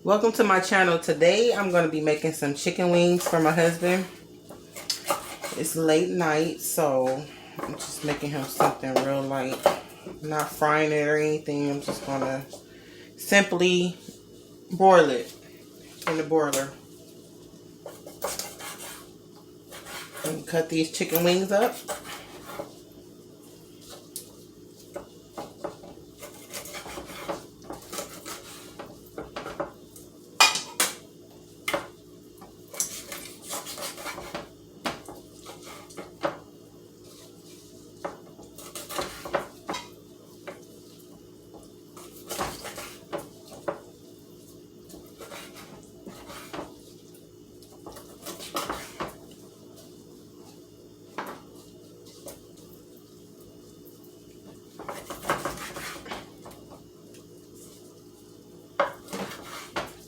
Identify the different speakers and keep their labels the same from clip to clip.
Speaker 1: Welcome to my channel. Today I'm going to be making some chicken wings for my husband. It's late night, so I'm just making him something real light. I'm not frying it or anything. I'm just going to simply broil it in the broiler. And cut these chicken wings up.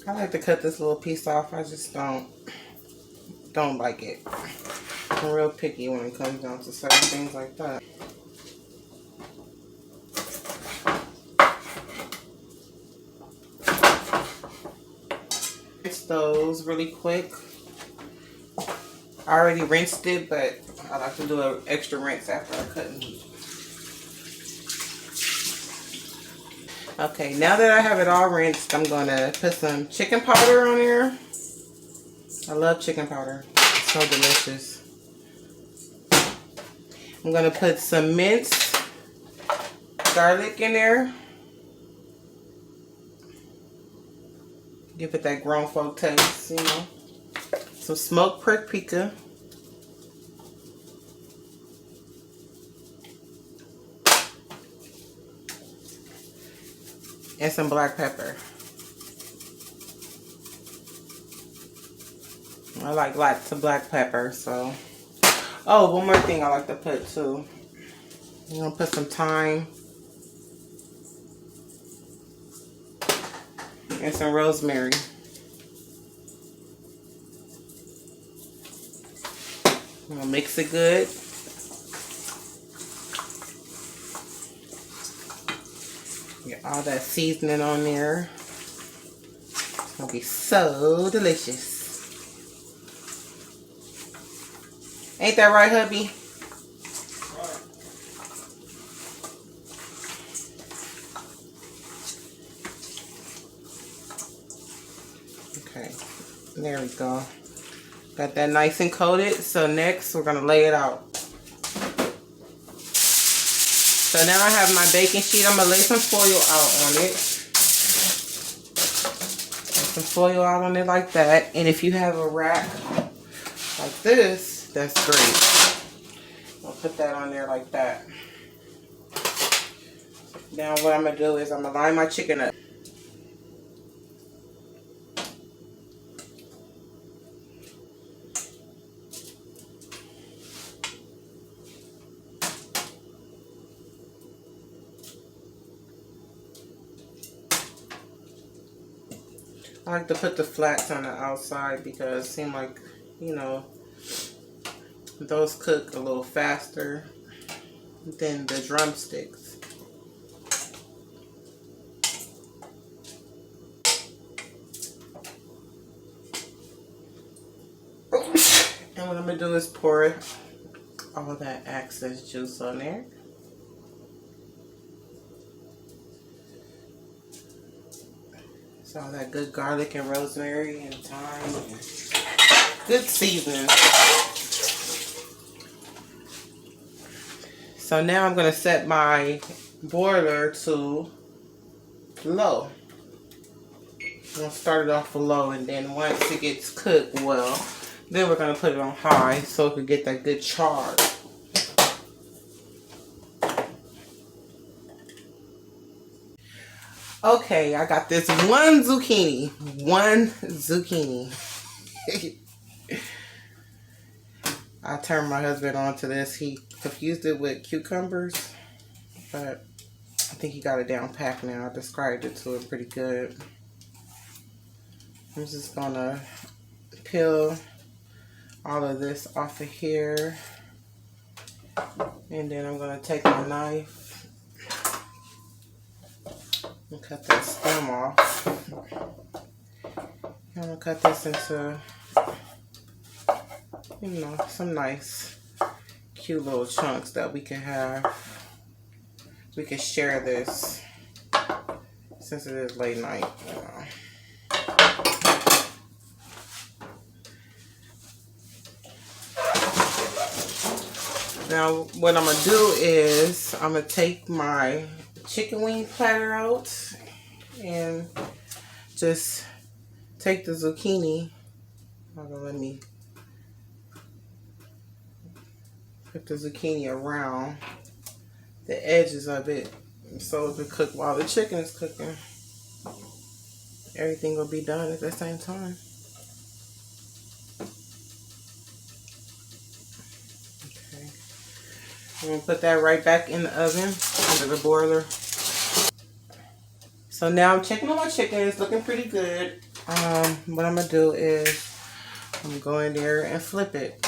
Speaker 1: I like to cut this little piece off. I just don't like it. I'm real picky when it comes down to certain things like that. Rinse those really quick. I already rinsed it, but I like to do an extra rinse after I cut meat. Okay, now that I have it all rinsed, I'm going to put some chicken powder on there. I love chicken powder. It's so delicious. I'm going to put some minced garlic in there. Give it that grown folk taste, you know. Some smoked paprika. And some black pepper. I like lots of black pepper, so. Oh, one more thing I like to put too. I'm gonna put some thyme and some rosemary. I'm gonna mix it good. Get all that seasoning on there. It's gonna be so delicious. Ain't that right, hubby? Okay, there we go. Got that nice and coated. So next we're gonna lay it out. So now I have my baking sheet. I'm gonna lay some foil out on it. Lay some foil out on it like that. And if you have a rack like this, that's great. I'll put that on there like that. Now what I'm gonna do is I'm gonna line my chicken up. I like to put the flats on the outside because it seems like, you know, those cook a little faster than the drumsticks. And what I'm going to do is pour all of that excess juice on there. So all that good garlic and rosemary and thyme and good seasoning. So now I'm going to set my boiler to low. I'm going to start it off for low, and then once it gets cooked well, then we're going to put it on high so it can get that good char. Okay, I got this one zucchini. I turned my husband on to this. He confused it with cucumbers, but I think he got it down pat now. I described it to him pretty good. I'm just gonna peel all of this off of here, and then I'm gonna take my knife and cut that stem off. I'm gonna cut this into, you know, some nice, cute little chunks that we can have. We can share this since it is late night. Now, what I'm gonna do is I'm gonna take my chicken wing platter out and just take the zucchini. Let me put the zucchini around the edges of it so to cook while the chicken is cooking. Everything will be done at the same time. Okay. I'm gonna put that right back in the oven under the boiler. So now I'm checking on my chicken. It's looking pretty good. What I'm gonna do is I'm gonna go in there and flip it.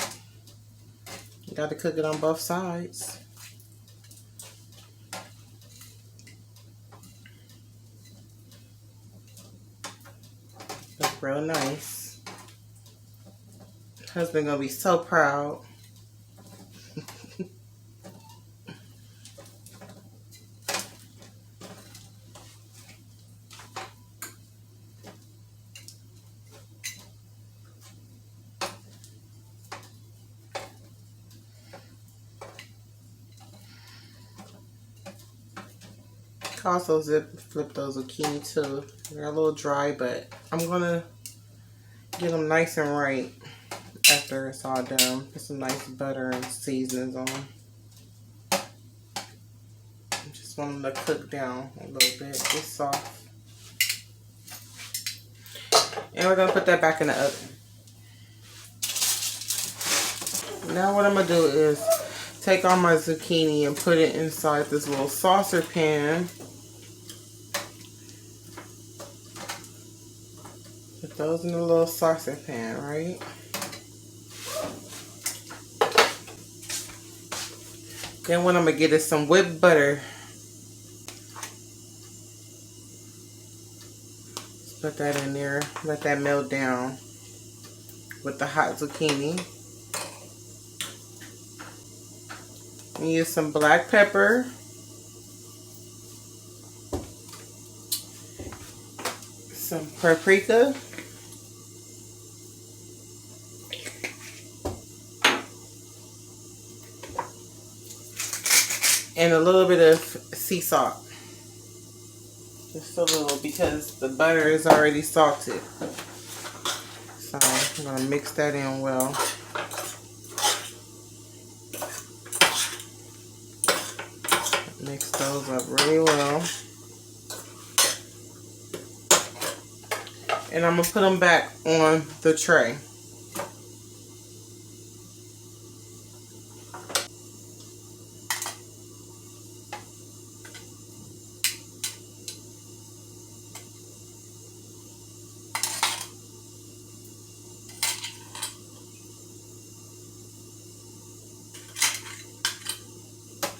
Speaker 1: You got to cook it on both sides. Look real nice. Husband gonna be so proud. Also flip those zucchini too. They're a little dry, but I'm gonna get them nice and right after it's all done. Put some nice butter and seasonings on them. Just want them to cook down a little bit, just soft. And we're gonna put that back in the oven. Now what I'm gonna do is take all my zucchini and put it inside this little saucer pan. Put those in the little saucer pan, right? Then what I'm gonna get is some whipped butter. Just put that in there, let that melt down with the hot zucchini. And use some black pepper. Some paprika. And a little bit of sea salt. Just a little, because the butter is already salted. So I'm going to mix that in well. Mix those up really well. And I'm going to put them back on the tray.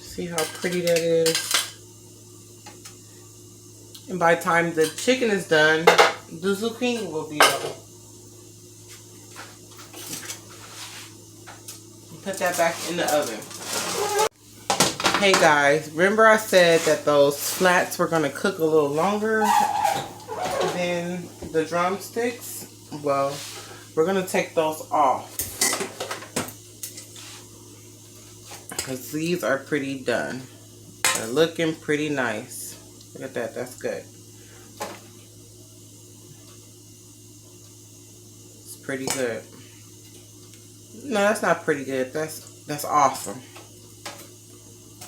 Speaker 1: See how pretty that is? And by the time the chicken is done, the zucchini will be done. Put that back in the oven. Hey guys, remember I said that those flats were going to cook a little longer than the drumsticks? Well, we're going to take those off, because these are pretty done. They're looking pretty nice. Look at that, that's good. It's pretty good. No, that's not pretty good. That's awesome.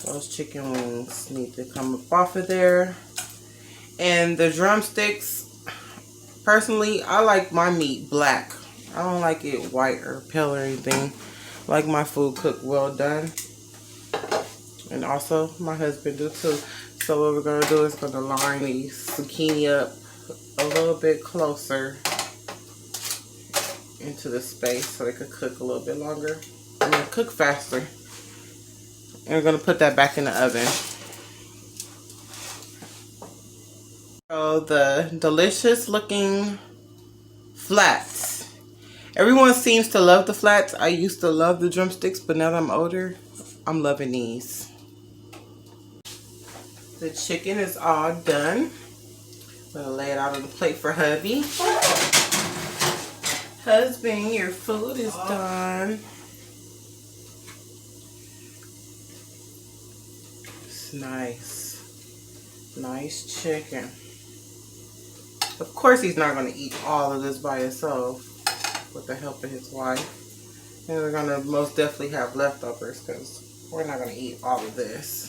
Speaker 1: Those chicken wings need to come up off of there. And the drumsticks, personally, I like my meat black. I don't like it white or pale or anything. I like my food cooked well done. And also, my husband do too. So what we're going to do is going to line these zucchini up a little bit closer into the space so they could cook a little bit longer. I mean, cook faster. And we're going to put that back in the oven. So the delicious looking flats. Everyone seems to love the flats. I used to love the drumsticks, but now that I'm older, I'm loving these. The chicken is all done. I'm gonna lay it out on the plate for hubby. Husband, your food is done. It's nice. Nice chicken. Of course he's not gonna eat all of this by himself with the help of his wife. And we're gonna most definitely have leftovers because we're not gonna eat all of this.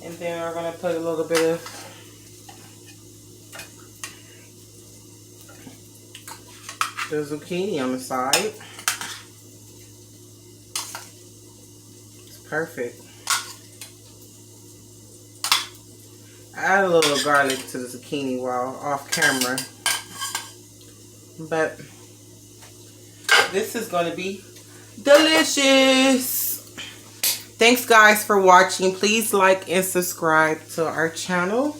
Speaker 1: And then we're gonna put a little bit of the zucchini on the side. It's perfect. Add a little garlic to the zucchini while off camera. But this is going to be delicious. Thanks guys for watching. Please like and subscribe to our channel.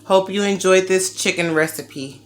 Speaker 1: Hope you enjoyed this chicken recipe.